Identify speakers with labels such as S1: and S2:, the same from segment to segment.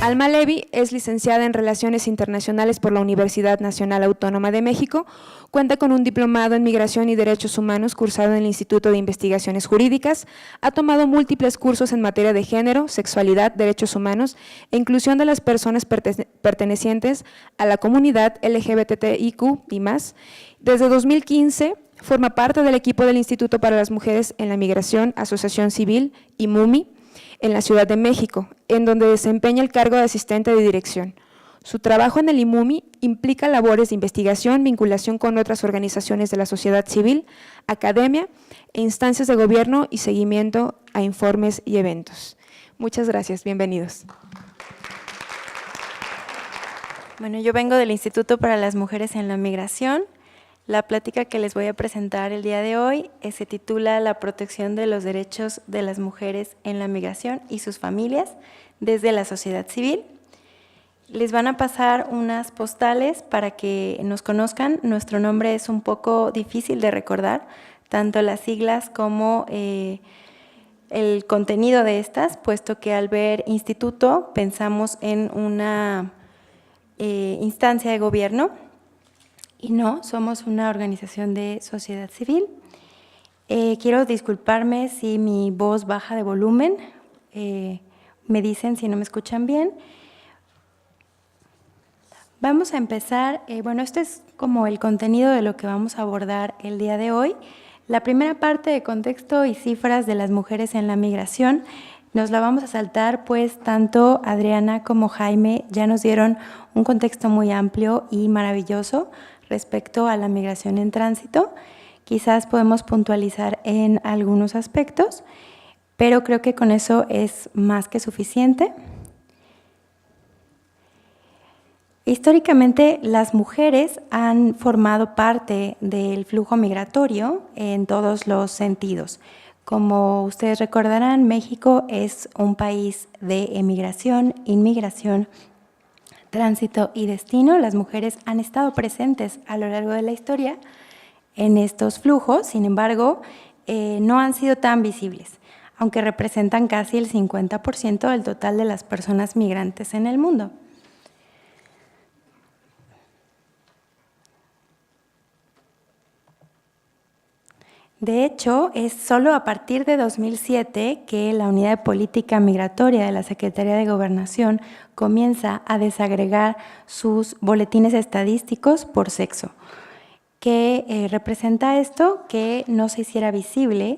S1: Alma Levy es licenciada en Relaciones Internacionales por la Universidad Nacional Autónoma de México, cuenta con un diplomado en Migración y Derechos Humanos cursado en el Instituto de Investigaciones Jurídicas, ha tomado múltiples cursos en materia de género, sexualidad, derechos humanos e inclusión de las personas pertenecientes a la comunidad LGBTIQ y más. Desde 2015 forma parte del equipo del Instituto para las Mujeres en la Migración, Asociación Civil y MUMI, en la Ciudad de México, en donde desempeña el cargo de asistente de dirección. Su trabajo en el IMUMI implica labores de investigación, vinculación con otras organizaciones de la sociedad civil, academia e instancias de gobierno y seguimiento a informes y eventos. Muchas gracias, bienvenidos.
S2: Bueno, yo vengo del Instituto para las Mujeres en la Migración. La plática que les voy a presentar el día de hoy se titula La protección de los derechos de las mujeres en la migración y sus familias desde la sociedad civil. Les van a pasar unas postales para que nos conozcan. Nuestro nombre es un poco difícil de recordar, tanto las siglas como el contenido de estas, puesto que al ver instituto pensamos en una instancia de gobierno. Y no, somos una organización de sociedad civil. Quiero disculparme si mi voz baja de volumen, me dicen si no me escuchan bien. Vamos a empezar, bueno, esto es como el contenido de lo que vamos a abordar el día de hoy. La primera parte de contexto y cifras de las mujeres en la migración nos la vamos a saltar, pues tanto Adriana como Jaime ya nos dieron un contexto muy amplio y maravilloso respecto a la migración en tránsito. Quizás podemos puntualizar en algunos aspectos, pero creo que con eso es más que suficiente. Históricamente, las mujeres han formado parte del flujo migratorio en todos los sentidos. Como ustedes recordarán, México es un país de emigración, inmigración, tránsito y destino. Las mujeres han estado presentes a lo largo de la historia en estos flujos, sin embargo, no han sido tan visibles, aunque representan casi el 50% del total de las personas migrantes en el mundo. De hecho, es solo a partir de 2007 que la Unidad de Política Migratoria de la Secretaría de Gobernación comienza a desagregar sus boletines estadísticos por sexo. ¿Qué representa esto? Que no se hiciera visible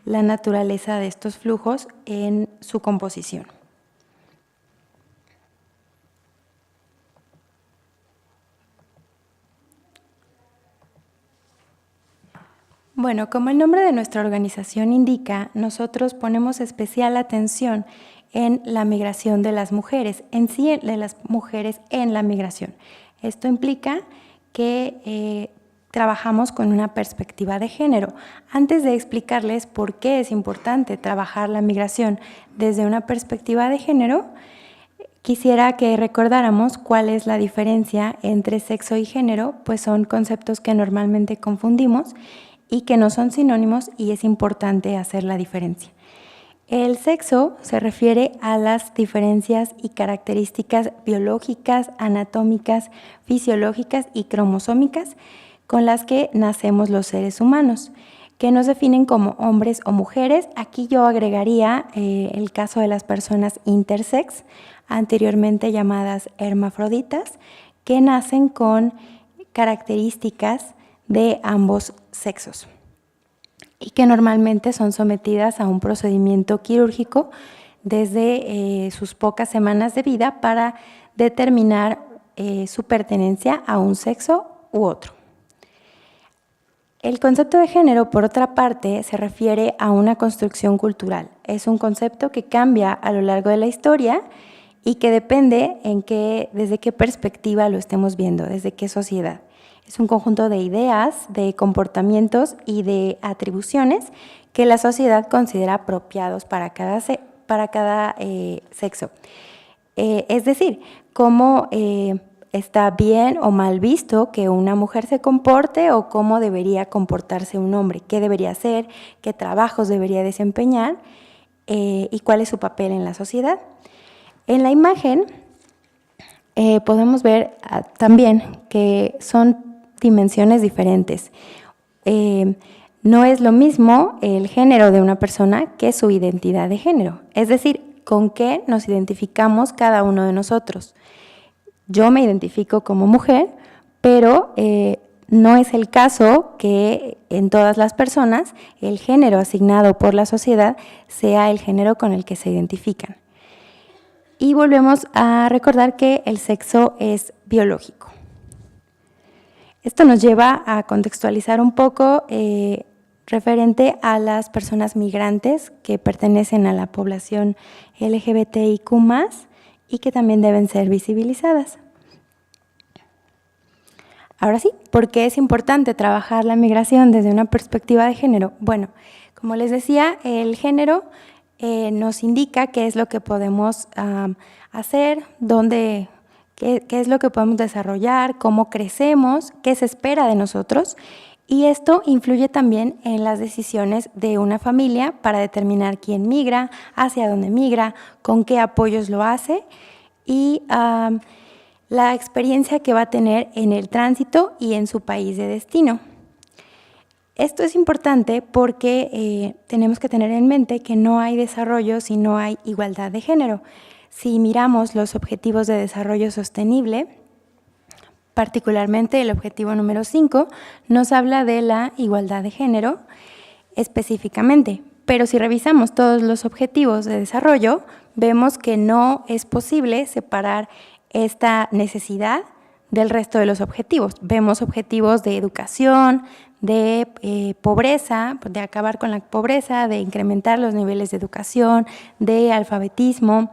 S2: la naturaleza de estos flujos en su composición. Bueno, como el nombre de nuestra organización indica, nosotros ponemos especial atención en la migración de las mujeres, en sí de las mujeres en la migración. Esto implica que trabajamos con una perspectiva de género. Antes de explicarles por qué es importante trabajar la migración desde una perspectiva de género, quisiera que recordáramos cuál es la diferencia entre sexo y género, pues son conceptos que normalmente confundimos y que no son sinónimos, y es importante hacer la diferencia. El sexo se refiere a las diferencias y características biológicas, anatómicas, fisiológicas y cromosómicas con las que nacemos los seres humanos, que nos definen como hombres o mujeres. Aquí yo agregaría el caso de las personas intersex, anteriormente llamadas hermafroditas, que nacen con características de ambos sexos y que normalmente son sometidas a un procedimiento quirúrgico desde sus pocas semanas de vida para determinar su pertenencia a un sexo u otro. El concepto de género, por otra parte, se refiere a una construcción cultural. Es un concepto que cambia a lo largo de la historia y que depende desde qué perspectiva lo estemos viendo, desde qué sociedad. Es un conjunto de ideas, de comportamientos y de atribuciones que la sociedad considera apropiados para cada sexo. Es decir, cómo está bien o mal visto que una mujer se comporte o cómo debería comportarse un hombre, qué debería hacer, qué trabajos debería desempeñar y cuál es su papel en la sociedad. En la imagen podemos ver también que son dimensiones diferentes. No es lo mismo el género de una persona que su identidad de género, es decir, con qué nos identificamos cada uno de nosotros. Yo me identifico como mujer, pero no es el caso que en todas las personas el género asignado por la sociedad sea el género con el que se identifican. Y volvemos a recordar que el sexo es biológico. Esto nos lleva a contextualizar un poco referente a las personas migrantes que pertenecen a la población LGBTIQ+, y que también deben ser visibilizadas. Ahora sí, ¿por qué es importante trabajar la migración desde una perspectiva de género? Bueno, como les decía, el género nos indica qué es lo que podemos hacer, qué es lo que podemos desarrollar, cómo crecemos, qué se espera de nosotros, y esto influye también en las decisiones de una familia para determinar quién migra, hacia dónde migra, con qué apoyos lo hace y la experiencia que va a tener en el tránsito y en su país de destino. Esto es importante porque tenemos que tener en mente que no hay desarrollo si no hay igualdad de género. Si miramos los objetivos de desarrollo sostenible, particularmente el objetivo número 5, nos habla de la igualdad de género específicamente. Pero si revisamos todos los objetivos de desarrollo, vemos que no es posible separar esta necesidad del resto de los objetivos. Vemos objetivos de educación, de pobreza, de acabar con la pobreza, de incrementar los niveles de educación, de alfabetismo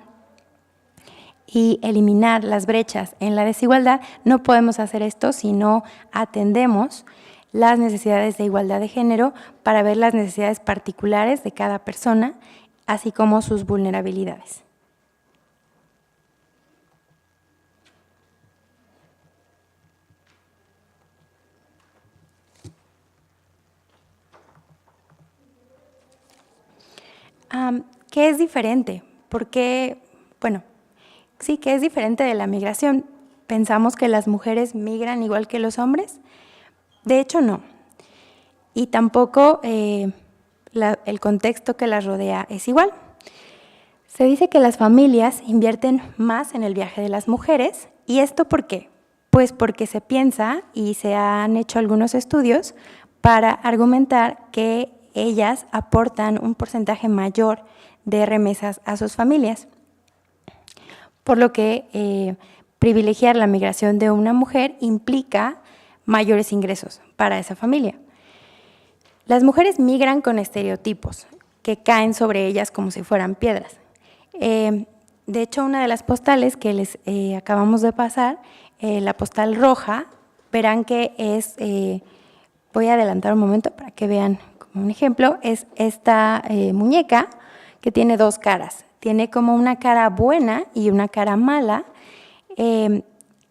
S2: y eliminar las brechas en la desigualdad. No podemos hacer esto si no atendemos las necesidades de igualdad de género para ver las necesidades particulares de cada persona, así como sus vulnerabilidades. ¿Qué es diferente? Porque, bueno, sí, ¿qué es diferente de la migración? ¿Pensamos que las mujeres migran igual que los hombres? De hecho, no. Y tampoco el contexto que las rodea es igual. Se dice que las familias invierten más en el viaje de las mujeres. ¿Y esto por qué? Pues porque se piensa, y se han hecho algunos estudios, para argumentar que ellas aportan un porcentaje mayor de remesas a sus familias. Por lo que privilegiar la migración de una mujer implica mayores ingresos para esa familia. Las mujeres migran con estereotipos que caen sobre ellas como si fueran piedras. De hecho, una de las postales que les acabamos de pasar, la postal roja, verán que es, voy a adelantar un momento para que vean como un ejemplo, es esta muñeca que tiene dos caras. Tiene como una cara buena y una cara mala,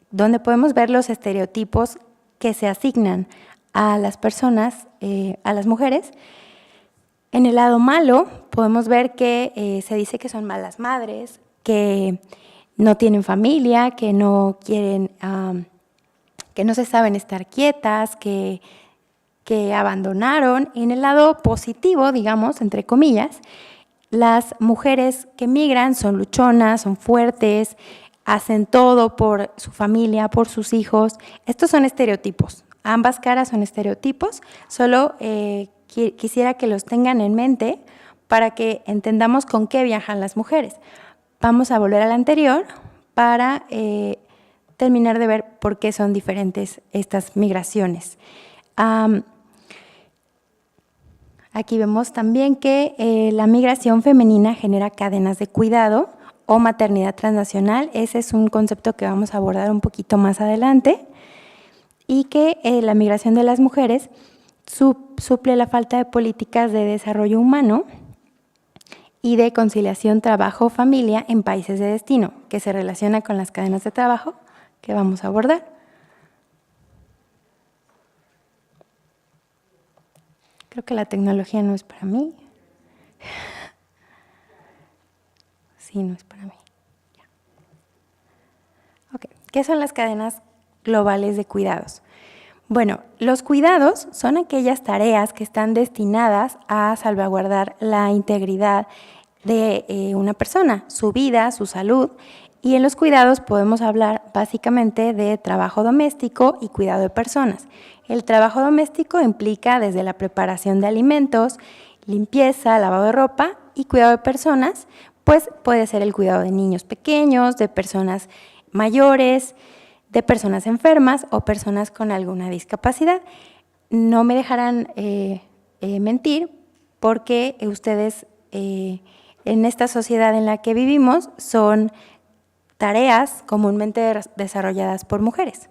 S2: donde podemos ver los estereotipos que se asignan a las personas, a las mujeres. En el lado malo podemos ver que se dice que son malas madres, que no tienen familia, que no quieren, que no se saben estar quietas, que abandonaron. Y en el lado positivo, digamos, entre comillas, las mujeres que migran son luchonas, son fuertes, hacen todo por su familia, por sus hijos. Estos son estereotipos. Ambas caras son estereotipos. Solo quisiera que los tengan en mente para que entendamos con qué viajan las mujeres. Vamos a volver al anterior para terminar de ver por qué son diferentes estas migraciones. Aquí vemos también que la migración femenina genera cadenas de cuidado o maternidad transnacional. Ese es un concepto que vamos a abordar un poquito más adelante. Y que la migración de las mujeres suple la falta de políticas de desarrollo humano y de conciliación trabajo-familia en países de destino, que se relaciona con las cadenas de trabajo que vamos a abordar. Creo que la tecnología no es para mí. Sí, no es para mí. Okay. ¿Qué son las cadenas globales de cuidados? Bueno, los cuidados son aquellas tareas que están destinadas a salvaguardar la integridad de una persona, su vida, su salud. Y en los cuidados podemos hablar básicamente de trabajo doméstico y cuidado de personas. El trabajo doméstico implica desde la preparación de alimentos, limpieza, lavado de ropa y cuidado de personas, pues puede ser el cuidado de niños pequeños, de personas mayores, de personas enfermas o personas con alguna discapacidad. No me dejarán mentir porque ustedes en esta sociedad en la que vivimos son tareas comúnmente desarrolladas por mujeres.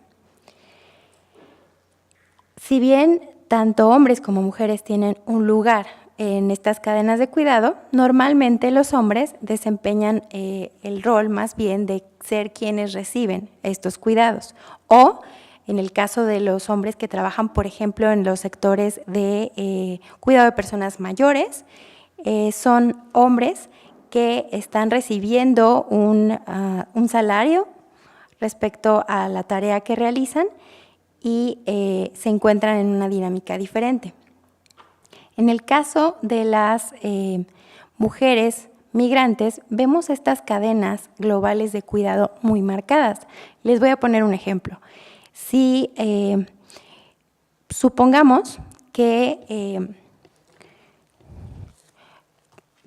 S2: Si bien tanto hombres como mujeres tienen un lugar en estas cadenas de cuidado, normalmente los hombres desempeñan el rol más bien de ser quienes reciben estos cuidados. O en el caso de los hombres que trabajan, por ejemplo, en los sectores de cuidado de personas mayores, son hombres que están recibiendo un salario respecto a la tarea que realizan y se encuentran en una dinámica diferente. En el caso de las mujeres migrantes, vemos estas cadenas globales de cuidado muy marcadas. Les voy a poner un ejemplo. Si supongamos que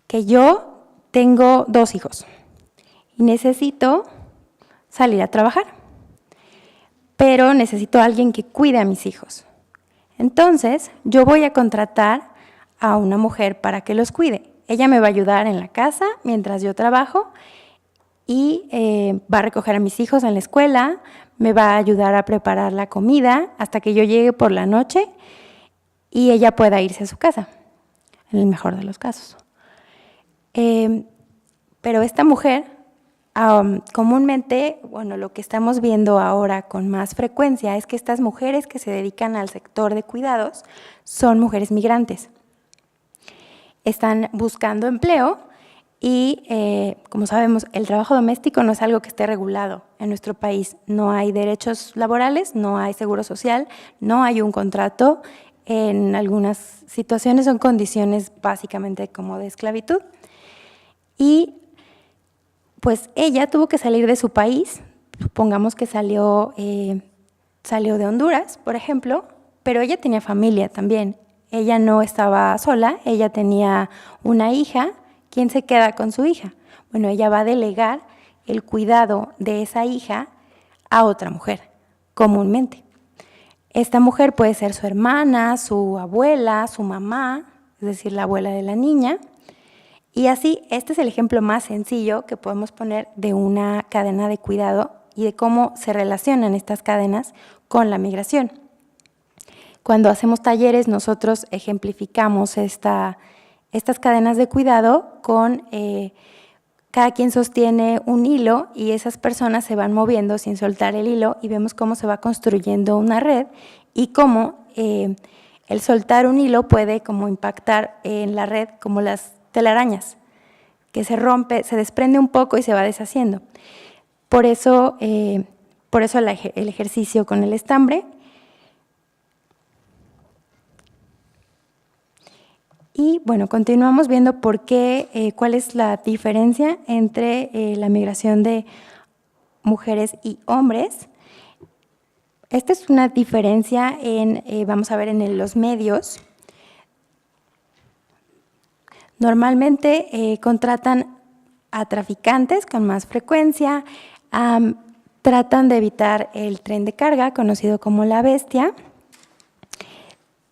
S2: yo tengo 2 hijos y necesito salir a trabajar, pero necesito a alguien que cuide a mis hijos. Entonces, yo voy a contratar a una mujer para que los cuide. Ella me va a ayudar en la casa mientras yo trabajo y va a recoger a mis hijos en la escuela, me va a ayudar a preparar la comida hasta que yo llegue por la noche y ella pueda irse a su casa, en el mejor de los casos. Pero esta mujer, comúnmente, bueno, lo que estamos viendo ahora con más frecuencia es que estas mujeres que se dedican al sector de cuidados son mujeres migrantes. Están buscando empleo y, como sabemos, el trabajo doméstico no es algo que esté regulado en nuestro país. No hay derechos laborales, no hay seguro social, no hay un contrato. En algunas situaciones son condiciones básicamente como de esclavitud. Y pues ella tuvo que salir de su país, supongamos que salió de Honduras, por ejemplo, pero ella tenía familia también. Ella no estaba sola, ella tenía una hija. ¿Quién se queda con su hija? Bueno, ella va a delegar el cuidado de esa hija a otra mujer, comúnmente. Esta mujer puede ser su hermana, su abuela, su mamá, es decir, la abuela de la niña. Y así, este es el ejemplo más sencillo que podemos poner de una cadena de cuidado y de cómo se relacionan estas cadenas con la migración. Cuando hacemos talleres, nosotros ejemplificamos estas cadenas de cuidado con cada quien sostiene un hilo y esas personas se van moviendo sin soltar el hilo y vemos cómo se va construyendo una red y cómo el soltar un hilo puede como impactar en la red como las telarañas, que se rompe, se desprende un poco y se va deshaciendo. Por eso el ejercicio con el estambre. Y bueno, continuamos viendo cuál es la diferencia entre la migración de mujeres y hombres. Esta es una diferencia vamos a ver, en los medios. Normalmente contratan a traficantes con más frecuencia, tratan de evitar el tren de carga, conocido como la bestia.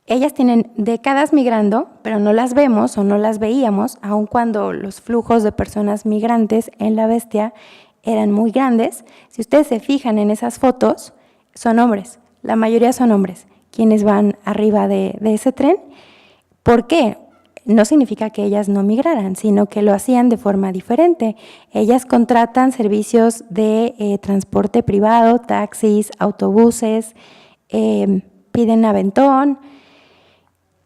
S2: Ellas tienen décadas migrando, pero no las vemos o no las veíamos, aun cuando los flujos de personas migrantes en la bestia eran muy grandes. Si ustedes se fijan en esas fotos, son hombres, la mayoría son hombres, quienes van arriba de ese tren. ¿Por qué? no significa que ellas no migraran, sino que lo hacían de forma diferente. Ellas contratan servicios de transporte privado, taxis, autobuses, piden aventón.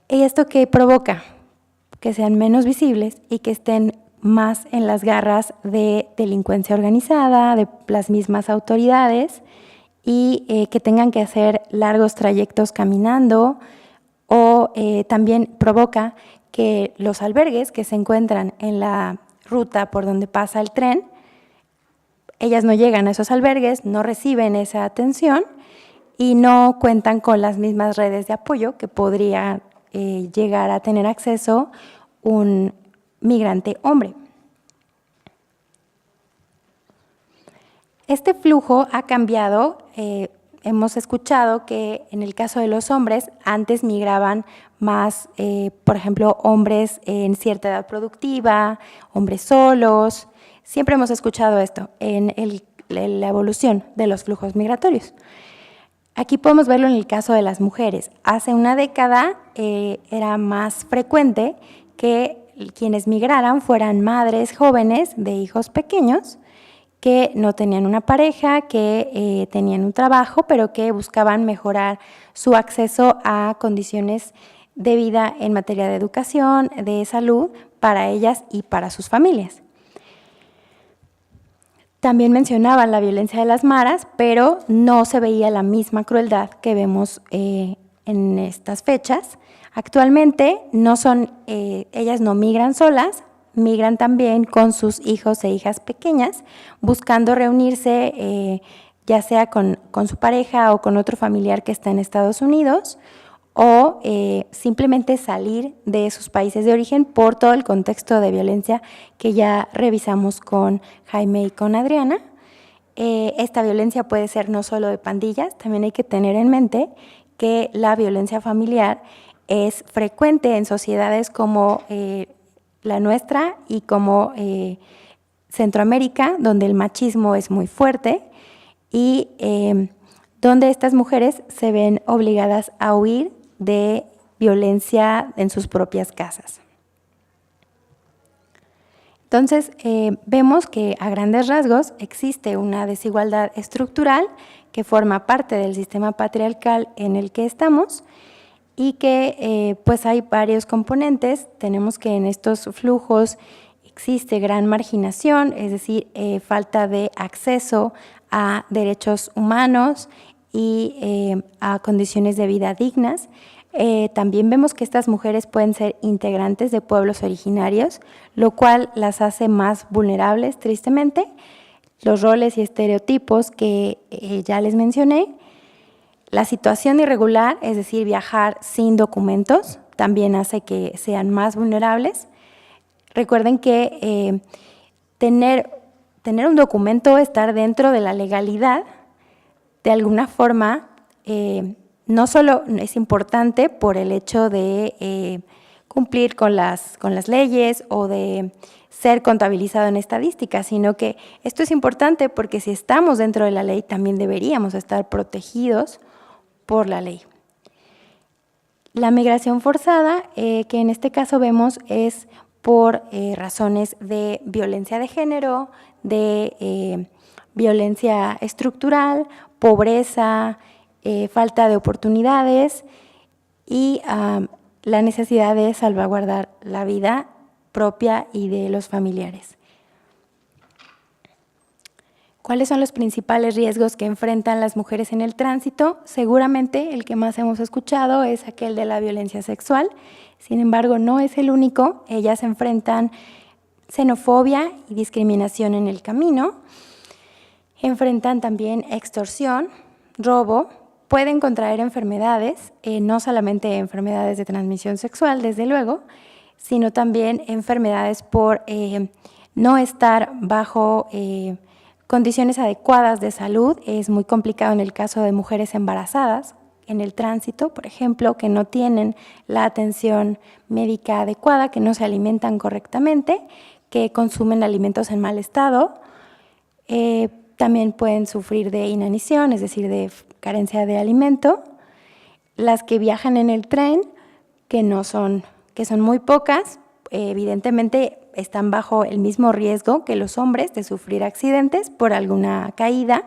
S2: ¿Y esto qué provoca? Que sean menos visibles y que estén más en las garras de delincuencia organizada, de las mismas autoridades, y que tengan que hacer largos trayectos caminando, o también provoca que los albergues que se encuentran en la ruta por donde pasa el tren, ellas no llegan a esos albergues, no reciben esa atención y no cuentan con las mismas redes de apoyo que podría llegar a tener acceso un migrante hombre. Este flujo ha cambiado. Hemos escuchado que en el caso de los hombres, antes migraban más, por ejemplo, hombres en cierta edad productiva, hombres solos. Siempre hemos escuchado esto en la evolución de los flujos migratorios. Aquí podemos verlo en el caso de las mujeres. Hace una década era más frecuente que quienes migraran fueran madres jóvenes de hijos pequeños que no tenían una pareja, que tenían un trabajo, pero que buscaban mejorar su acceso a condiciones de vida en materia de educación, de salud, para ellas y para sus familias. También mencionaban la violencia de las maras, pero no se veía la misma crueldad que vemos en estas fechas. Actualmente ellas no migran solas, migran también con sus hijos e hijas pequeñas, buscando reunirse ya sea con su pareja o con otro familiar que está en Estados Unidos, o simplemente salir de sus países de origen por todo el contexto de violencia que ya revisamos con Jaime y con Adriana. Esta violencia puede ser no solo de pandillas, también hay que tener en mente que la violencia familiar es frecuente en sociedades como la nuestra y como Centroamérica, donde el machismo es muy fuerte y donde estas mujeres se ven obligadas a huir de violencia en sus propias casas. Entonces, vemos que a grandes rasgos existe una desigualdad estructural que forma parte del sistema patriarcal en el que estamos y que pues hay varios componentes. Tenemos que en estos flujos existe gran marginación, es decir, falta de acceso a derechos humanos y a condiciones de vida dignas. También vemos que estas mujeres pueden ser integrantes de pueblos originarios, lo cual las hace más vulnerables, tristemente. Los roles y estereotipos que ya les mencioné. La situación irregular, es decir, viajar sin documentos, también hace que sean más vulnerables. Recuerden que tener un documento, estar dentro de la legalidad, de alguna forma, no solo es importante por el hecho de cumplir con las leyes o de ser contabilizado en estadísticas, sino que esto es importante porque si estamos dentro de la ley también deberíamos estar protegidos por la ley. La migración forzada, que en este caso vemos es por razones de violencia de género, de violencia estructural, pobreza, falta de oportunidades y la necesidad de salvaguardar la vida propia y de los familiares. ¿Cuáles son los principales riesgos que enfrentan las mujeres en el tránsito? Seguramente el que más hemos escuchado es aquel de la violencia sexual. Sin embargo, no es el único. Ellas enfrentan xenofobia y discriminación en el camino. Enfrentan también extorsión, robo. Pueden contraer enfermedades, no solamente enfermedades de transmisión sexual, desde luego, sino también enfermedades por no estar bajo condiciones adecuadas de salud. Es muy complicado en el caso de mujeres embarazadas en el tránsito, por ejemplo, que no tienen la atención médica adecuada, que no se alimentan correctamente, que consumen alimentos en mal estado. También pueden sufrir de inanición, es decir, de carencia de alimento. Las que viajan en el tren, que no son que son muy pocas, evidentemente están bajo el mismo riesgo que los hombres de sufrir accidentes por alguna caída,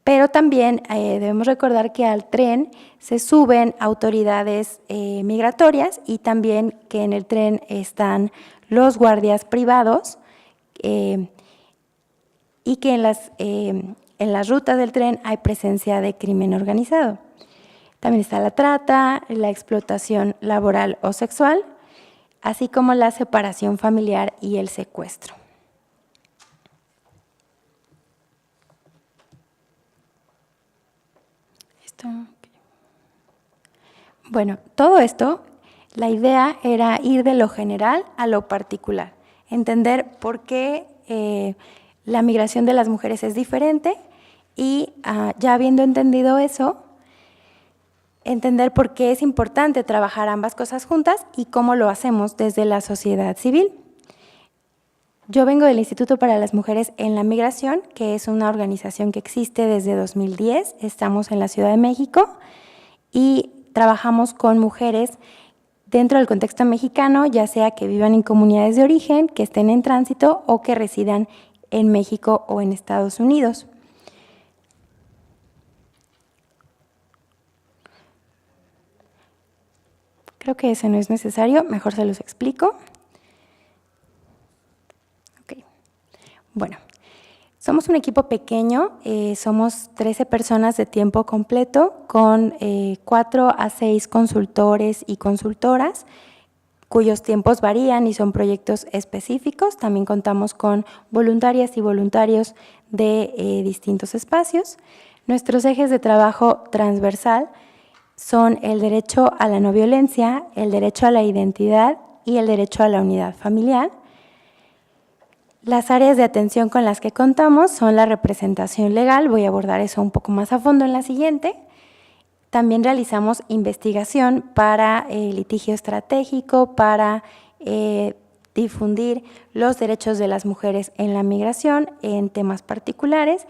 S2: pero también debemos recordar que al tren se suben autoridades migratorias y también que en el tren están los guardias privados y que en las rutas del tren hay presencia de crimen organizado. También está la trata, la explotación laboral o sexual, así como la separación familiar y el secuestro. Bueno, todo esto, la idea era ir de lo general a lo particular, entender por qué la migración de las mujeres es diferente y ya habiendo entendido eso, entender por qué es importante trabajar ambas cosas juntas y cómo lo hacemos desde la sociedad civil. Yo vengo del Instituto para las Mujeres en la Migración, que es una organización que existe desde 2010, estamos en la Ciudad de México y trabajamos con mujeres dentro del contexto mexicano, ya sea que vivan en comunidades de origen, que estén en tránsito o que residan en México o en Estados Unidos. Creo que eso no es necesario, mejor se los explico. Okay. Bueno, somos un equipo pequeño, somos 13 personas de tiempo completo con 4 a 6 consultores y consultoras, cuyos tiempos varían y son proyectos específicos. También contamos con voluntarias y voluntarios de distintos espacios. Nuestros ejes de trabajo transversal son el derecho a la no violencia, el derecho a la identidad y el derecho a la unidad familiar. Las áreas de atención con las que contamos son la representación legal, voy a abordar eso un poco más a fondo en la siguiente. También realizamos investigación para litigio estratégico, para difundir los derechos de las mujeres en la migración en temas particulares.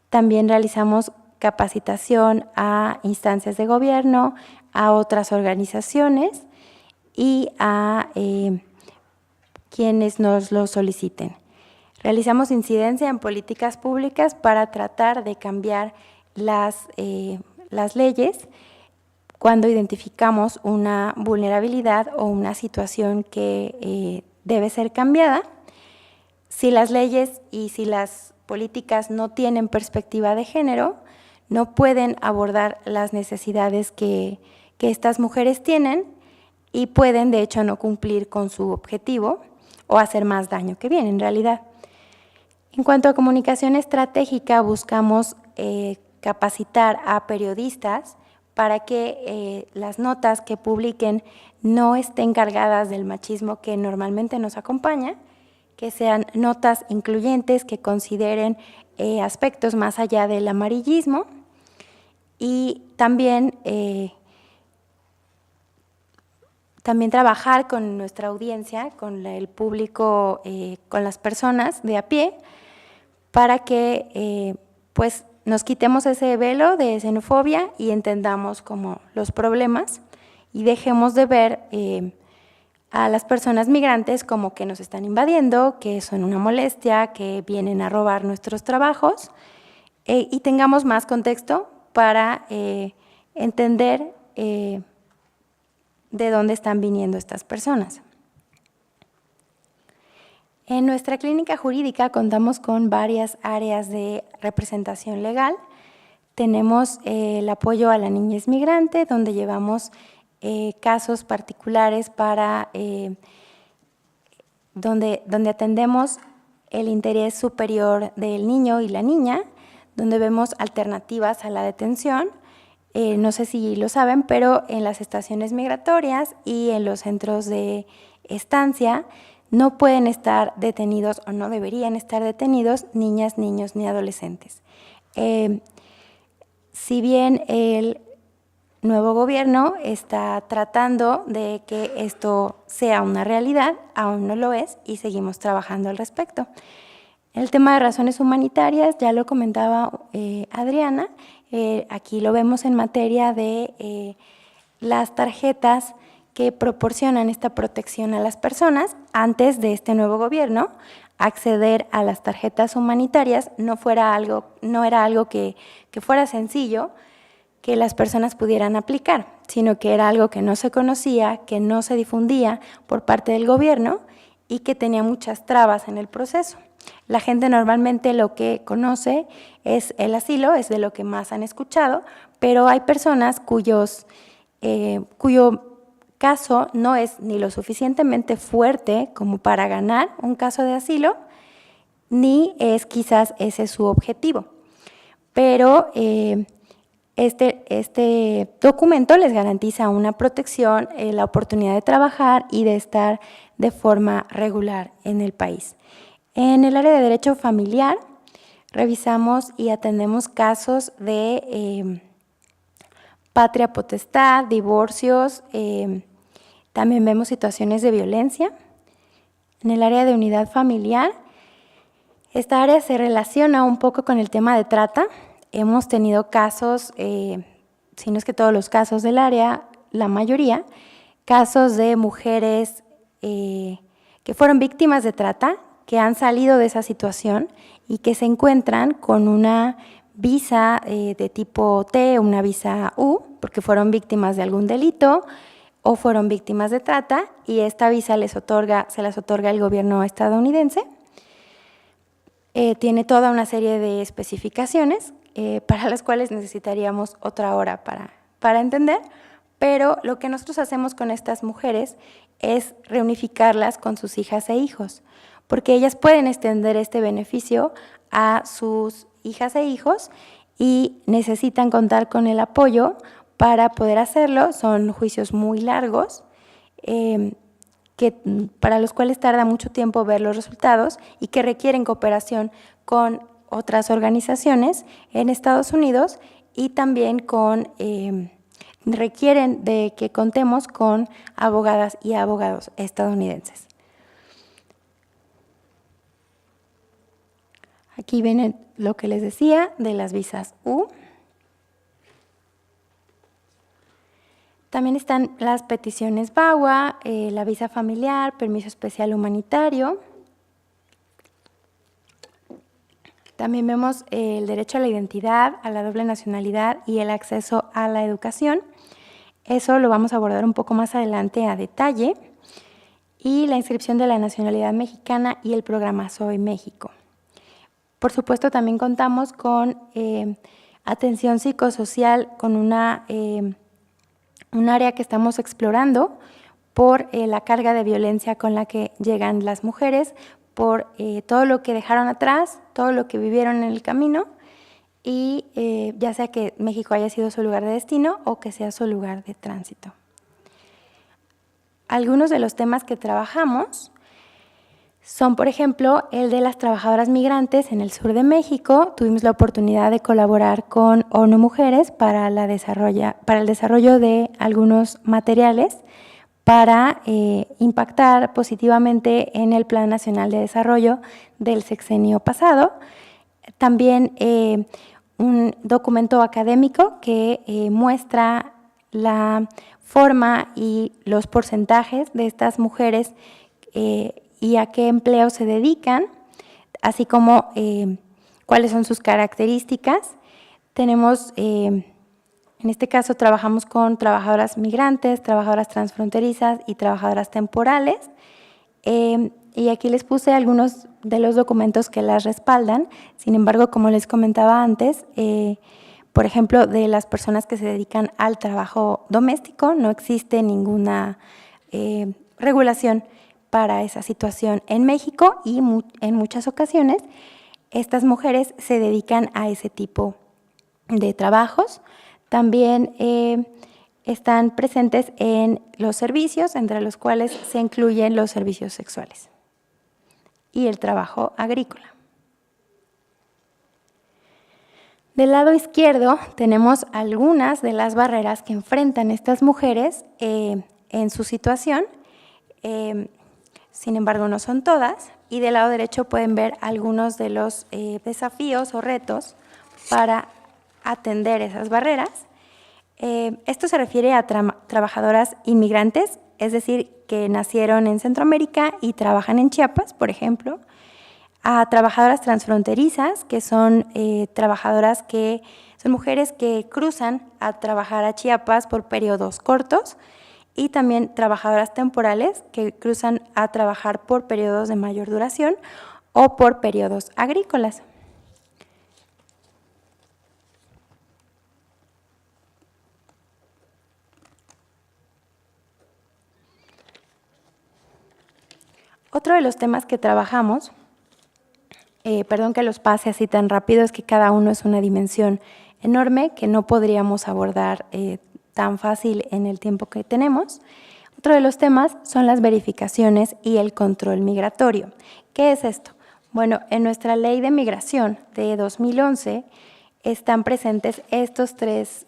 S2: También realizamos capacitación a instancias de gobierno, a otras organizaciones y a quienes nos lo soliciten. Realizamos incidencia en políticas públicas para tratar de cambiar las leyes cuando identificamos una vulnerabilidad o una situación que debe ser cambiada. Si las leyes y si las políticas no tienen perspectiva de género, no pueden abordar las necesidades que estas mujeres tienen y pueden, de hecho, no cumplir con su objetivo o hacer más daño que bien, en realidad. En cuanto a comunicación estratégica, buscamos capacitar a periodistas para que las notas que publiquen no estén cargadas del machismo que normalmente nos acompaña, que sean notas incluyentes, que consideren aspectos más allá del amarillismo y también trabajar con nuestra audiencia, con el público, con las personas de a pie, para que pues nos quitemos ese velo de xenofobia y entendamos como los problemas y dejemos de ver a las personas migrantes como que nos están invadiendo, que son una molestia, que vienen a robar nuestros trabajos y tengamos más contexto para entender de dónde están viniendo estas personas. En nuestra clínica jurídica contamos con varias áreas de representación legal. Tenemos el apoyo a la niñez migrante, donde llevamos casos particulares para donde atendemos el interés superior del niño y la niña, donde vemos alternativas a la detención. No sé si lo saben, pero en las estaciones migratorias y en los centros de estancia no pueden estar detenidos o no deberían estar detenidos niñas, niños ni adolescentes. Si bien el nuevo gobierno está tratando de que esto sea una realidad, aún no lo es y seguimos trabajando al respecto. El tema de razones humanitarias, ya lo comentaba Adriana, aquí lo vemos en materia de las tarjetas que proporcionan esta protección a las personas antes de este nuevo gobierno. Acceder a las tarjetas humanitarias no era algo que fuera sencillo que las personas pudieran aplicar, sino que era algo que no se conocía, que no se difundía por parte del gobierno y que tenía muchas trabas en el proceso. La gente normalmente lo que conoce es el asilo, es de lo que más han escuchado, pero hay personas cuyo caso no es ni lo suficientemente fuerte como para ganar un caso de asilo, ni es quizás ese su objetivo. Pero este documento les garantiza una protección, la oportunidad de trabajar y de estar de forma regular en el país. En el área de derecho familiar revisamos y atendemos casos de patria potestad, divorcios, también vemos situaciones de violencia. En el área de unidad familiar, esta área se relaciona un poco con el tema de trata. Hemos tenido casos, si no es que todos los casos del área, la mayoría, casos de mujeres que fueron víctimas de trata, que han salido de esa situación y que se encuentran con una visa de tipo T, una visa U, porque fueron víctimas de algún delito o fueron víctimas de trata, y esta visa se las otorga el gobierno estadounidense. Tiene toda una serie de especificaciones para las cuales necesitaríamos otra hora para entender, pero lo que nosotros hacemos con estas mujeres es reunificarlas con sus hijas e hijos, porque ellas pueden extender este beneficio a sus hijas e hijos y necesitan contar con el apoyo para poder hacerlo. Son juicios muy largos, para los cuales tarda mucho tiempo ver los resultados y que requieren cooperación con otras organizaciones en Estados Unidos y también requieren de que contemos con abogadas y abogados estadounidenses. Aquí viene lo que les decía de las visas U. También están las peticiones VAWA, la visa familiar, permiso especial humanitario. También vemos el derecho a la identidad, a la doble nacionalidad y el acceso a la educación. Eso lo vamos a abordar un poco más adelante a detalle. Y la inscripción de la nacionalidad mexicana y el programa Soy México. Por supuesto, también contamos con atención psicosocial, con un área que estamos explorando por la carga de violencia con la que llegan las mujeres, por todo lo que dejaron atrás, todo lo que vivieron en el camino, y ya sea que México haya sido su lugar de destino o que sea su lugar de tránsito. Algunos de los temas que trabajamos son, por ejemplo, el de las trabajadoras migrantes en el sur de México. Tuvimos la oportunidad de colaborar con ONU Mujeres para el desarrollo de algunos materiales para impactar positivamente en el Plan Nacional de Desarrollo del sexenio pasado. También un documento académico que muestra la forma y los porcentajes de estas mujeres y a qué empleo se dedican, así como cuáles son sus características. Tenemos, en este caso, trabajamos con trabajadoras migrantes, trabajadoras transfronterizas y trabajadoras temporales. Y aquí les puse algunos de los documentos que las respaldan. Sin embargo, como les comentaba antes, por ejemplo, de las personas que se dedican al trabajo doméstico, no existe ninguna regulación para esa situación en México y en muchas ocasiones estas mujeres se dedican a ese tipo de trabajos. También están presentes en los servicios, entre los cuales se incluyen los servicios sexuales y el trabajo agrícola. Del lado izquierdo tenemos algunas de las barreras que enfrentan estas mujeres en su situación. Sin embargo, no son todas, y del lado derecho pueden ver algunos de los desafíos o retos para atender esas barreras. Esto se refiere a trabajadoras inmigrantes es decir, que nacieron en Centroamérica y trabajan en Chiapas, por ejemplo, a trabajadoras transfronterizas, que son trabajadoras que son mujeres que cruzan a trabajar a Chiapas por periodos cortos, y también trabajadoras temporales que cruzan a trabajar por periodos de mayor duración o por periodos agrícolas. Otro de los temas que trabajamos, perdón que los pase así tan rápido, es que cada uno es una dimensión enorme que no podríamos abordar tan fácil en el tiempo que tenemos. Otro de los temas son las verificaciones y el control migratorio. ¿Qué es esto? Bueno, en nuestra ley de migración de 2011 están presentes estas tres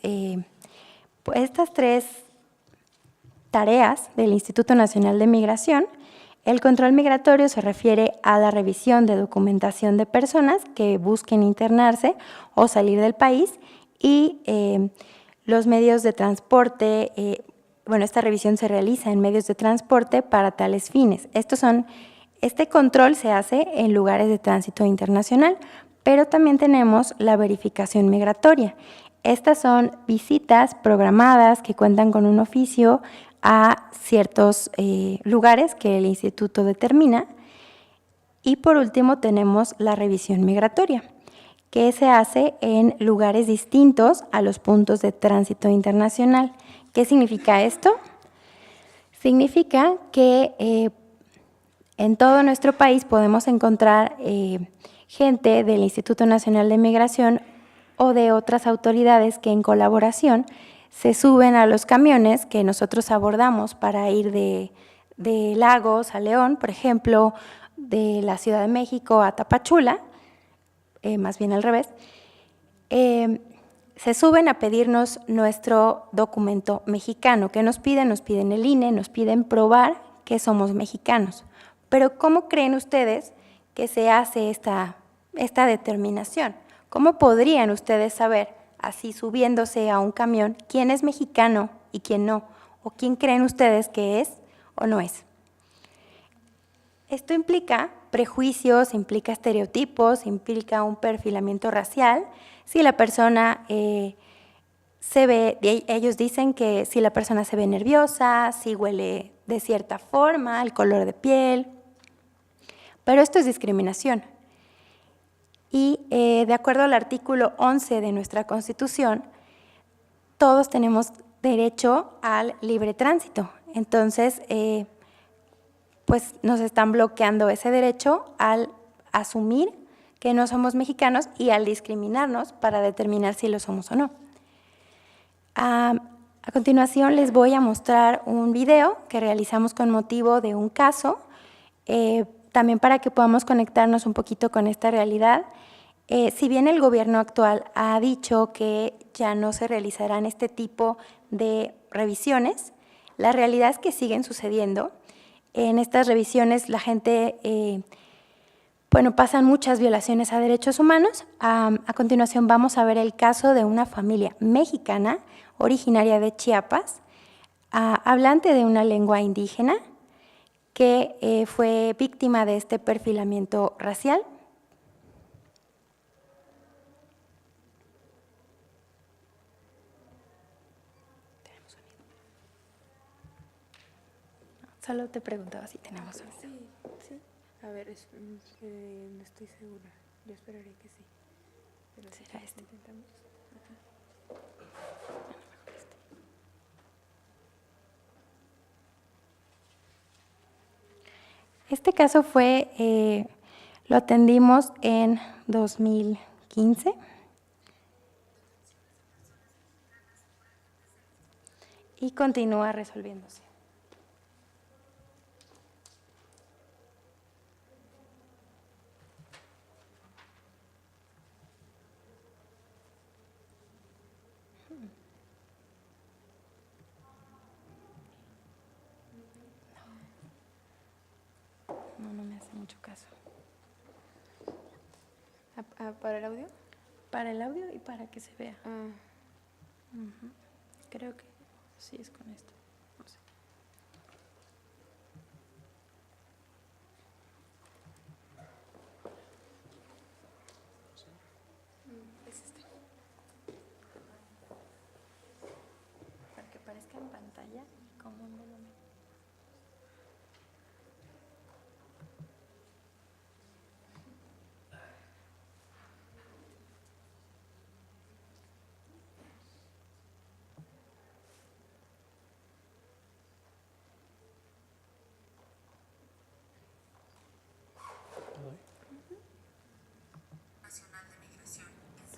S2: tareas del Instituto Nacional de Migración. El control migratorio se refiere a la revisión de documentación de personas que busquen internarse o salir del país y los medios de transporte. Esta revisión se realiza en medios de transporte para tales fines. Este control se hace en lugares de tránsito internacional, pero también tenemos la verificación migratoria. Estas son visitas programadas que cuentan con un oficio a ciertos lugares que el instituto determina. Y por último tenemos la revisión migratoria, que se hace en lugares distintos a los puntos de tránsito internacional. ¿Qué significa esto? Significa que en todo nuestro país podemos encontrar gente del Instituto Nacional de Migración o de otras autoridades que en colaboración se suben a los camiones que nosotros abordamos para ir de Lagos a León, por ejemplo, de la Ciudad de México a Tapachula, más bien al revés. Se suben a pedirnos nuestro documento mexicano. ¿Qué nos piden? Nos piden el INE, nos piden probar que somos mexicanos. Pero ¿cómo creen ustedes que se hace esta determinación? ¿Cómo podrían ustedes saber, así subiéndose a un camión, quién es mexicano y quién no? ¿O quién creen ustedes que es o no es? Esto implica prejuicios, implica estereotipos, implica un perfilamiento racial. Si la persona ellos dicen que si la persona se ve nerviosa, si huele de cierta forma, el color de piel, pero esto es discriminación. Y de acuerdo al artículo 11 de nuestra Constitución, todos tenemos derecho al libre tránsito. Entonces, pues nos están bloqueando ese derecho al asumir que no somos mexicanos y al discriminarnos para determinar si lo somos o no. A continuación les voy a mostrar un video que realizamos con motivo de un caso, también para que podamos conectarnos un poquito con esta realidad. Si bien el gobierno actual ha dicho que ya no se realizarán este tipo de revisiones, la realidad es que siguen sucediendo. En estas revisiones la gente, pasan muchas violaciones a derechos humanos. A continuación vamos a ver el caso de una familia mexicana originaria de Chiapas, hablante de una lengua indígena, que fue víctima de este perfilamiento racial. Solo te preguntaba si tenemos sonido.
S1: Sí. A ver, no estoy segura. Yo esperaría que sí. Pero
S2: ¿será este?
S1: Intentamos.
S2: Este caso lo atendimos en 2015. Y continúa resolviéndose. No me hace mucho caso.
S1: ¿Para el audio?
S2: Para el audio y para que se vea.
S1: Uh-huh.
S2: Creo que sí es con esto. No sé. pantalla y como en volumen.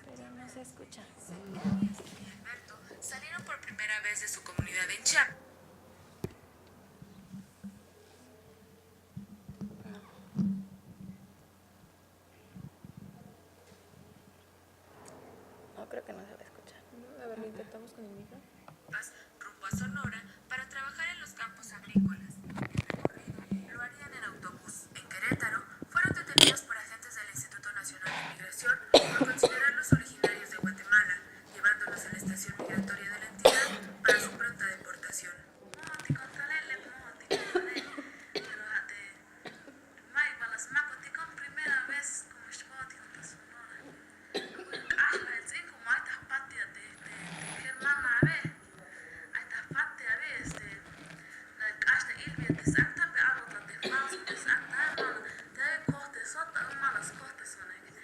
S2: Pero no se escucha.
S1: Y Alberto salieron por primera vez de su comunidad en Chiapas.
S2: No, creo que no se va a escuchar.
S3: A ver, lo intentamos con el micro.
S1: Rumbo a Sonora para trabajar en los campos agrícolas. El recorrido lo harían en autobús. En Querétaro fueron detenidos por agentes del Instituto Nacional de Migración por considerarlos originarios de Guatemala, llevándolos a la estación migratoria de la entidad para su pronta deportación.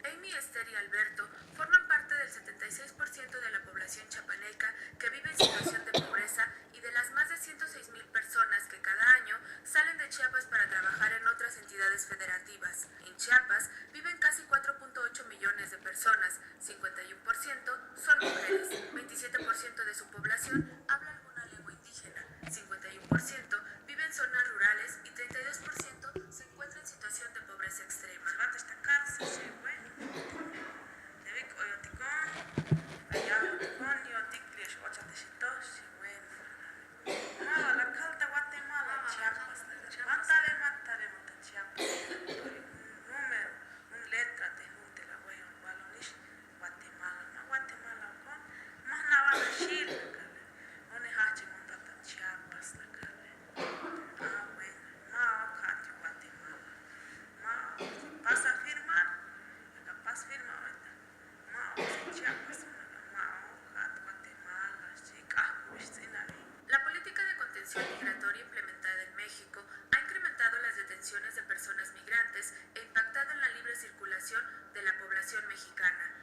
S1: Amy, Esther y Alberto forman parte del 76% de la población chiapaneca que vive en situación de pobreza y de las más de 106,000 personas que cada año salen de Chiapas para trabajar en otras entidades federativas. En Chiapas viven casi 4.8 millones de personas, 51% son mujeres, 27% de su población habla alguna lengua indígena, 51% vive en zonas rurales y 32% se encuentra en situación de pobreza extrema. La política de contención migratoria implementada en México ha incrementado las detenciones de personas migrantes e impactado en la libre circulación de la población mexicana.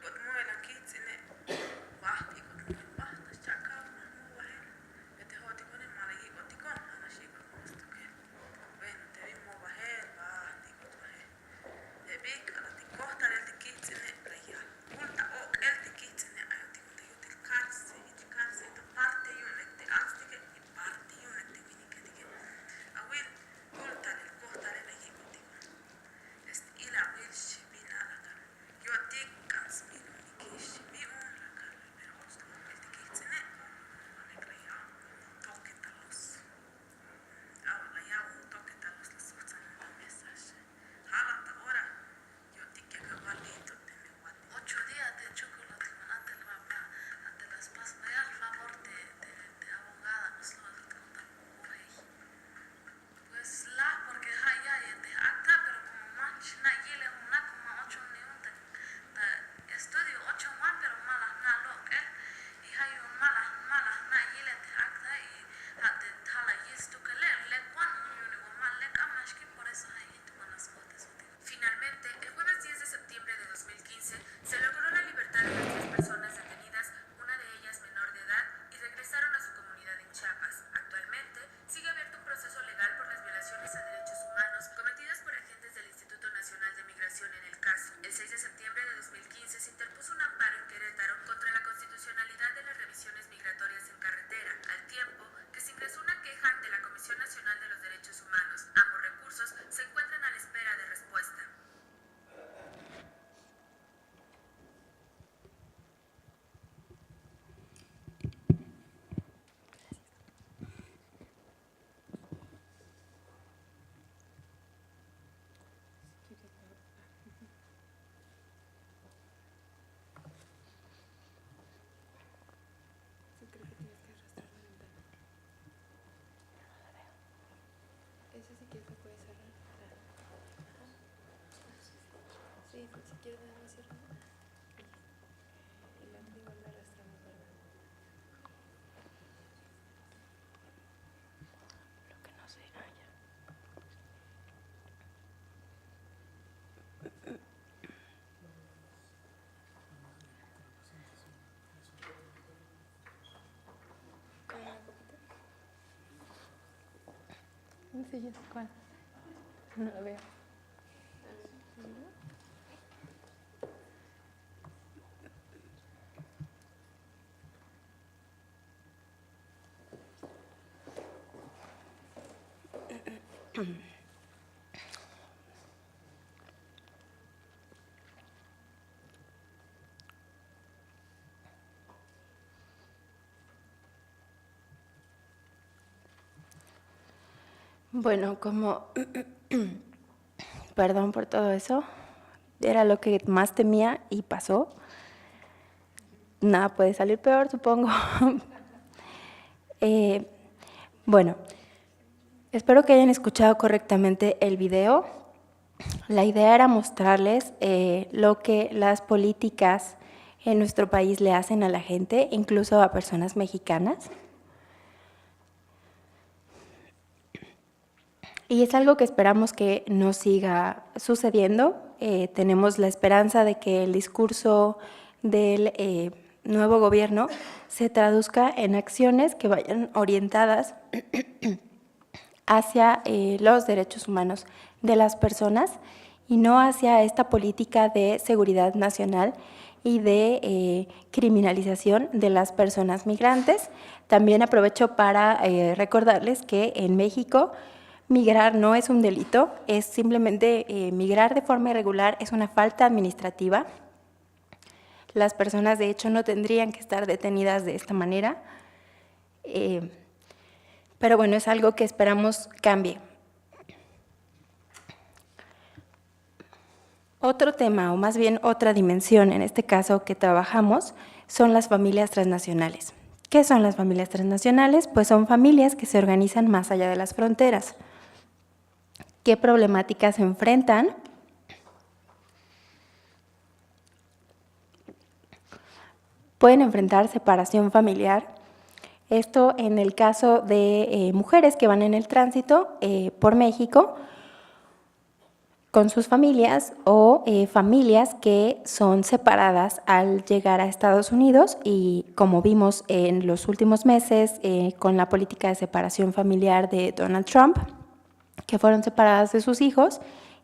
S1: Finalmente, el jueves 10 de septiembre de 2015, se logró la libertad de las 3 personas detenidas, una de ellas menor de edad, y regresaron a su comunidad en Chiapas. Actualmente, sigue abierto un proceso legal por las violaciones a derechos humanos cometidas por agentes del Instituto Nacional de Migración en el caso. El 6 de septiembre de 2015 se interpuso un amparo en Querétaro contra la constitucionalidad de las revisiones migratorias en carretera, al tiempo que se ingresó una queja ante la Comisión Nacional de los Derechos Humanos. Ambos recursos se encuentran a la espera de respuesta.
S3: Sí, creo que tienes que arrastrar la ventana. Ese si quieres lo puedes cerrar. Ajá. Sí, si quieres nada más cierra. Y la otra igual la arrastramos, ¿verdad?
S2: Sí, yo sé cuál. No lo veo. Bueno, como, perdón por todo eso, era lo que más temía y pasó. Nada puede salir peor, supongo. Bueno, espero que hayan escuchado correctamente el video. La idea era mostrarles lo que las políticas en nuestro país le hacen a la gente, incluso a personas mexicanas. Y es algo que esperamos que no siga sucediendo. Tenemos la esperanza de que el discurso del nuevo gobierno se traduzca en acciones que vayan orientadas hacia los derechos humanos de las personas y no hacia esta política de seguridad nacional y de criminalización de las personas migrantes. También aprovecho para recordarles que en México migrar no es un delito, es simplemente migrar de forma irregular, es una falta administrativa. Las personas, de hecho, no tendrían que estar detenidas de esta manera, pero bueno, es algo que esperamos cambie. Otro tema, o más bien otra dimensión en este caso que trabajamos, son las familias transnacionales. ¿Qué son las familias transnacionales? Pues son familias que se organizan más allá de las fronteras. ¿Qué problemáticas se enfrentan? Pueden enfrentar separación familiar. Esto en el caso de mujeres que van en el tránsito por México con sus familias o familias que son separadas al llegar a Estados Unidos y como vimos en los últimos meses con la política de separación familiar de Donald Trump, que fueron separadas de sus hijos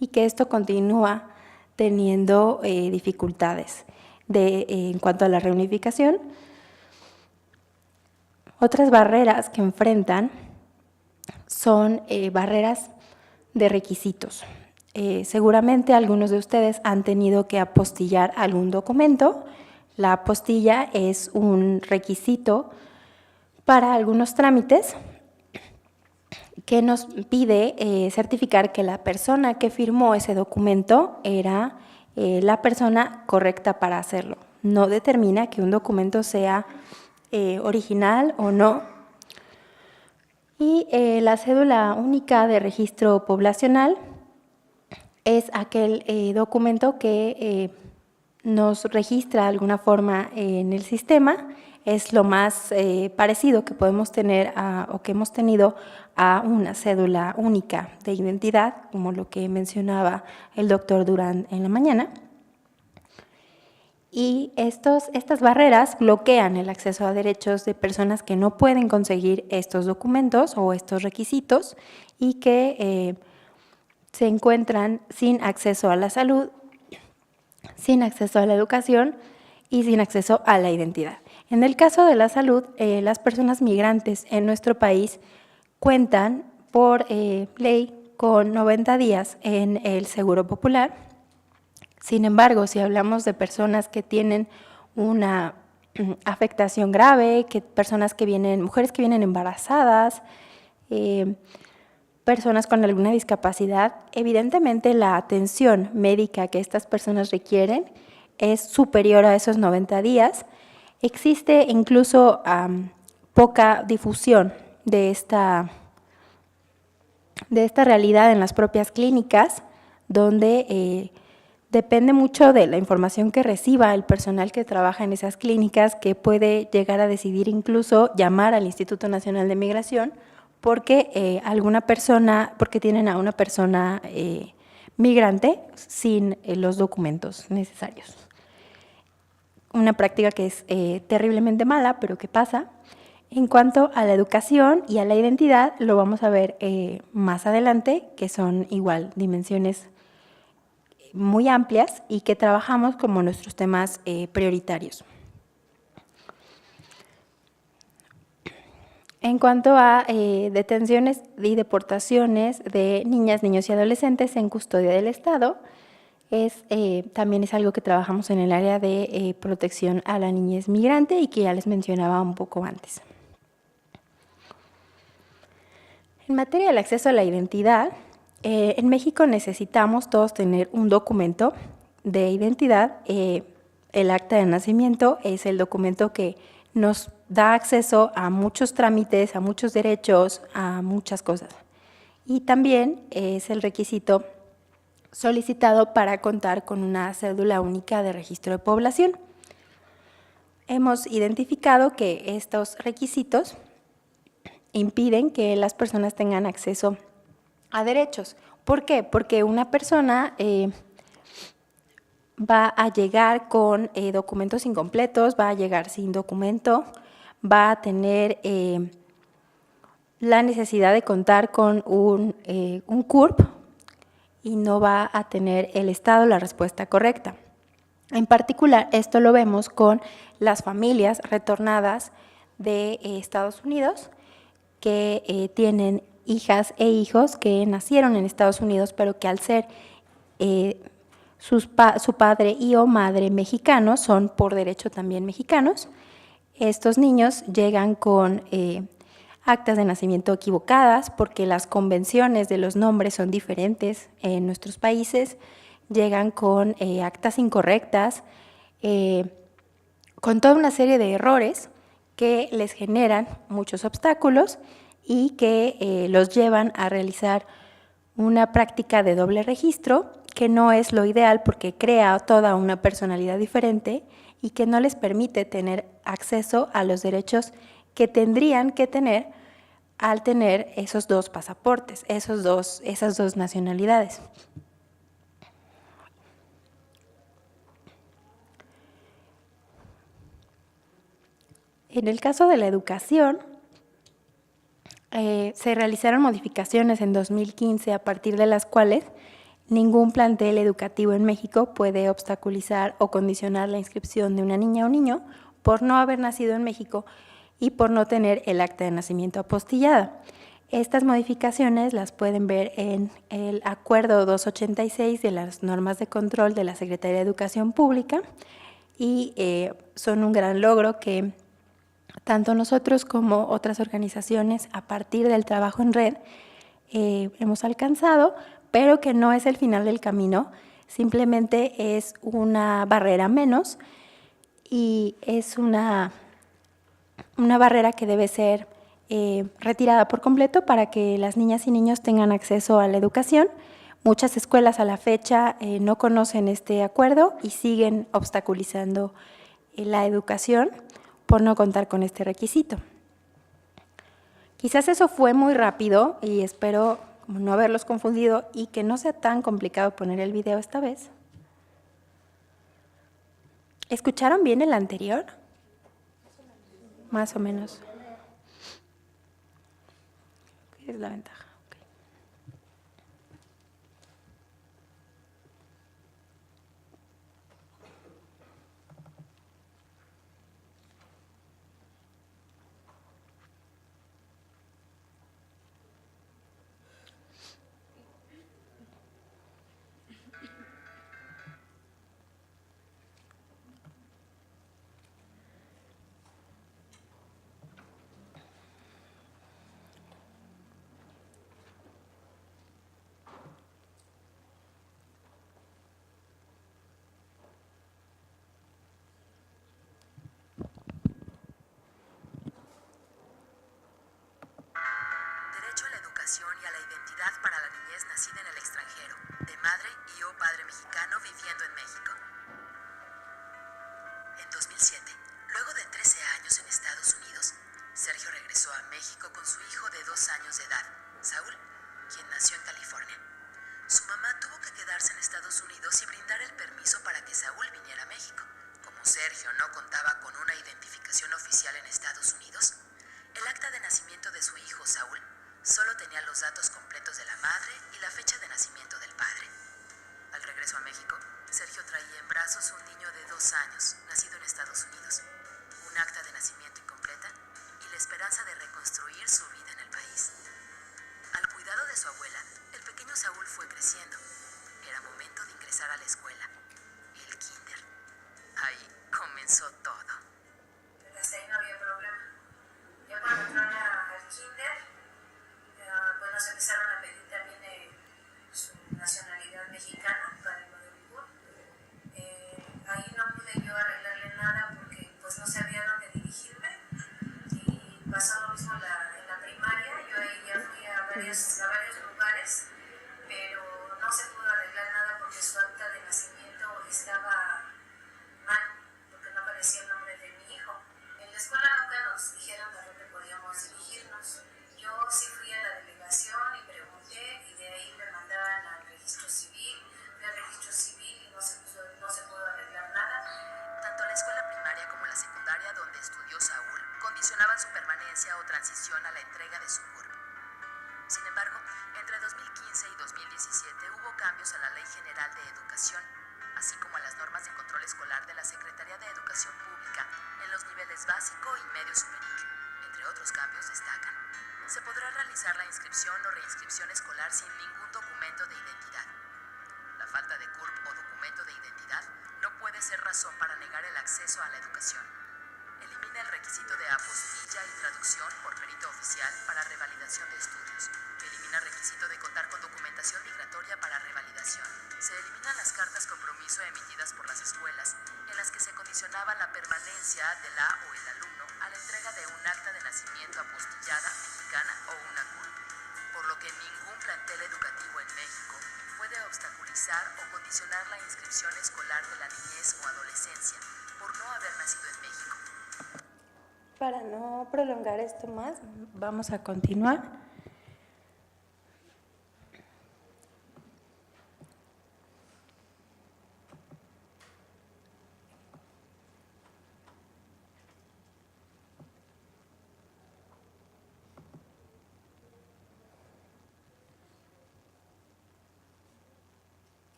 S2: y que esto continúa teniendo dificultades en cuanto a la reunificación. Otras barreras que enfrentan son barreras de requisitos. Seguramente algunos de ustedes han tenido que apostillar algún documento. La apostilla es un requisito para algunos trámites que nos pide certificar que la persona que firmó ese documento era la persona correcta para hacerlo. No determina que un documento sea original o no. Y la cédula única de registro poblacional es aquel documento que nos registra de alguna forma en el sistema. Es lo más parecido que podemos tener o que hemos tenido a una cédula única de identidad, como lo que mencionaba el doctor Durán en la mañana. Y estas barreras bloquean el acceso a derechos de personas que no pueden conseguir estos documentos o estos requisitos y que se encuentran sin acceso a la salud, sin acceso a la educación y sin acceso a la identidad. En el caso de la salud, las personas migrantes en nuestro país cuentan por ley con 90 días en el Seguro Popular. Sin embargo, si hablamos de personas que tienen una afectación grave, mujeres que vienen embarazadas, personas con alguna discapacidad, evidentemente la atención médica que estas personas requieren es superior a esos 90 días. Existe incluso poca difusión de esta realidad en las propias clínicas, donde depende mucho de la información que reciba el personal que trabaja en esas clínicas, que puede llegar a decidir incluso llamar al Instituto Nacional de Migración porque tienen a una persona migrante sin los documentos necesarios. Una práctica que es terriblemente mala, pero que pasa. En cuanto a la educación y a la identidad, lo vamos a ver más adelante, que son igual dimensiones muy amplias y que trabajamos como nuestros temas prioritarios. En cuanto a detenciones y deportaciones de niñas, niños y adolescentes en custodia del Estado, también es algo que trabajamos en el área de protección a la niñez migrante y que ya les mencionaba un poco antes. En materia del acceso a la identidad, en México necesitamos todos tener un documento de identidad. El acta de nacimiento es el documento que nos da acceso a muchos trámites, a muchos derechos, a muchas cosas. Y también es el requisito solicitado para contar con una cédula única de registro de población. Hemos identificado que estos requisitos impiden que las personas tengan acceso a derechos. ¿Por qué? Porque una persona va a llegar con documentos incompletos, va a llegar sin documento, va a tener la necesidad de contar con un CURP y no va a tener el Estado la respuesta correcta. En particular, esto lo vemos con las familias retornadas de Estados Unidos que tienen hijas e hijos que nacieron en Estados Unidos, pero que al ser su padre y o madre mexicanos, son por derecho también mexicanos. Estos niños llegan con actas de nacimiento equivocadas porque las convenciones de los nombres son diferentes en nuestros países, llegan con actas incorrectas, con toda una serie de errores que les generan muchos obstáculos y que los llevan a realizar una práctica de doble registro que no es lo ideal porque crea toda una personalidad diferente y que no les permite tener acceso a los derechos que tendrían que tener al tener esos dos pasaportes, esas dos nacionalidades. En el caso de la educación, se realizaron modificaciones en 2015 a partir de las cuales ningún plantel educativo en México puede obstaculizar o condicionar la inscripción de una niña o niño por no haber nacido en México y por no tener el acta de nacimiento apostillada. Estas modificaciones las pueden ver en el Acuerdo 286 de las normas de control de la Secretaría de Educación Pública y son un gran logro que tanto nosotros como otras organizaciones, a partir del trabajo en red, hemos alcanzado, pero que no es el final del camino, simplemente es una barrera menos y es una barrera que debe ser retirada por completo para que las niñas y niños tengan acceso a la educación. Muchas escuelas a la fecha no conocen este acuerdo y siguen obstaculizando la educación por no contar con este requisito. Quizás eso fue muy rápido y espero no haberlos confundido y que no sea tan complicado poner el video esta vez. ¿Escucharon bien el anterior? Más o menos. ¿Qué es la ventaja?
S4: Derecho a la educación y a la identidad para la niñez nacida en el extranjero, de madre y o padre mexicano viviendo en México. En 2007, luego de 13 años en Estados Unidos, Sergio regresó a México con su hijo de 2 años de edad, Saúl, quien nació en California. Su mamá tuvo que quedarse en Estados Unidos y brindar el permiso para que Saúl viniera a México. Como Sergio no contaba con una identificación oficial en Estados Unidos, El acta de nacimiento de su hijo, Saúl, solo tenía los datos completos de la madre y la fecha de nacimiento del padre. Al regreso a México, Sergio traía en brazos un niño de 2 años, nacido en Estados Unidos, un acta de nacimiento incompleta y la esperanza de reconstruir su vida en el país. Al cuidado de su abuela, el pequeño Saúl fue creciendo. Era momento de ingresar a la escuela, el kinder. Ahí comenzó todo.
S5: Desde ahí no había problema. Ya cuando entró al kinder, pues nos empezaron a pedir también su nacionalidad mexicana para el Guadalupe. Ahí no pude yo arreglarle nada porque pues no sabía dónde dirigirme, y pasó lo mismo en la primaria. Yo ahí ya fui a varios lugares, pero no se pudo arreglar nada porque su acta de nacimiento estaba mal, porque no aparecía el nombre de mi hijo. En la escuela nunca nos dijeron a dónde podíamos dirigirnos. Yo sí fui a la delegación y pregunté, y de ahí me mandaban al registro civil. Fui al registro civil y no se pudo arreglar nada.
S4: Tanto la escuela primaria como la secundaria donde estudió Saúl condicionaban su permanencia o transición a la entrega de su CURP. Sin embargo, entre 2015 y 2017 hubo cambios a la Ley General de Educación, así como a las normas de control escolar de la Secretaría de Educación Pública en los niveles básico y medio superior. Entre otros cambios destacan: se podrá realizar la inscripción o reinscripción escolar sin ningún documento de identidad. La falta de CURP o documento de identidad no puede ser razón para negar el acceso a la educación. Elimina el requisito de apostilla y traducción por perito oficial para revalidación de estudios. Elimina el requisito de contar con documentación migratoria para revalidación. Se eliminan las cartas compromiso emitidas por las escuelas en las que se condicionaba la permanencia de la o el alumno a la entrega de un acta de nacimiento apostillada mexicana o una CURP, por lo que ningún plantel educativo en México puede obstaculizar o condicionar la inscripción escolar de la niñez o adolescencia por no haber nacido en México.
S2: Para no prolongar esto más, vamos a continuar.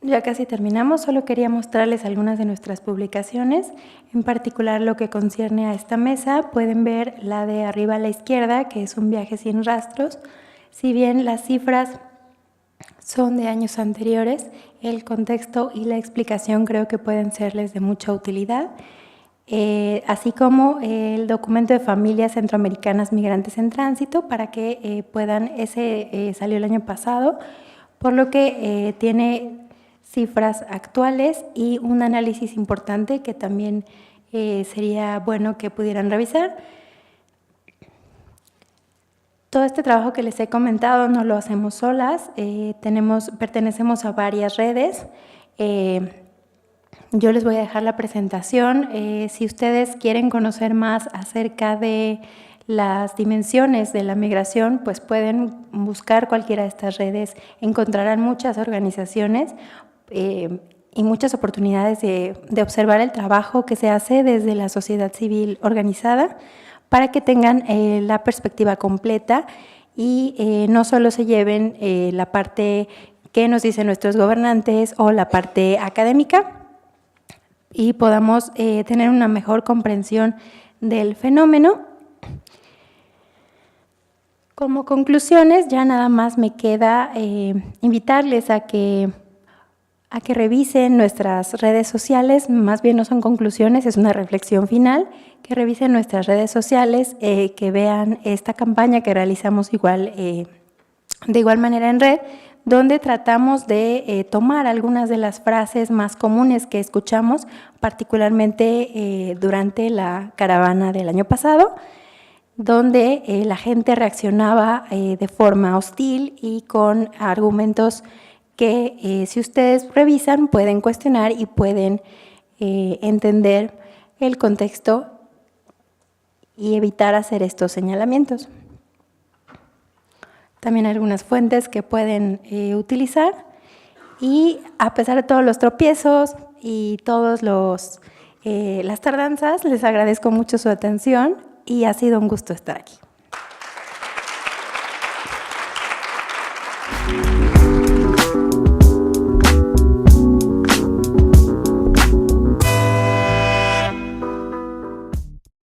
S2: Ya casi terminamos, solo quería mostrarles algunas de nuestras publicaciones, en particular lo que concierne a esta mesa. Pueden ver la de arriba a la izquierda, que es un viaje sin rastros. Si bien las cifras son de años anteriores, el contexto y la explicación creo que pueden serles de mucha utilidad, así como el documento de familias centroamericanas migrantes en tránsito, para que puedan, salió el año pasado, por lo que tiene cifras actuales y un análisis importante que también sería bueno que pudieran revisar. Todo este trabajo que les he comentado no lo hacemos solas, pertenecemos a varias redes. Yo les voy a dejar la presentación. Si ustedes quieren conocer más acerca de las dimensiones de la migración, pues pueden buscar cualquiera de estas redes. Encontrarán muchas organizaciones y muchas oportunidades de observar el trabajo que se hace desde la sociedad civil organizada, para que tengan la perspectiva completa y no solo se lleven la parte que nos dicen nuestros gobernantes o la parte académica, y podamos tener una mejor comprensión del fenómeno. Como conclusiones, ya nada más me queda invitarles a que revisen nuestras redes sociales. Más bien no son conclusiones, es una reflexión final. Que revisen nuestras redes sociales, que vean esta campaña que realizamos de igual manera en red, donde tratamos de tomar algunas de las frases más comunes que escuchamos, particularmente durante la caravana del año pasado, donde la gente reaccionaba de forma hostil y con argumentos que si ustedes revisan pueden cuestionar y pueden entender el contexto y evitar hacer estos señalamientos. También algunas fuentes que pueden utilizar, y a pesar de todos los tropiezos y todos los las tardanzas. Les agradezco mucho su atención y ha sido un gusto estar aquí.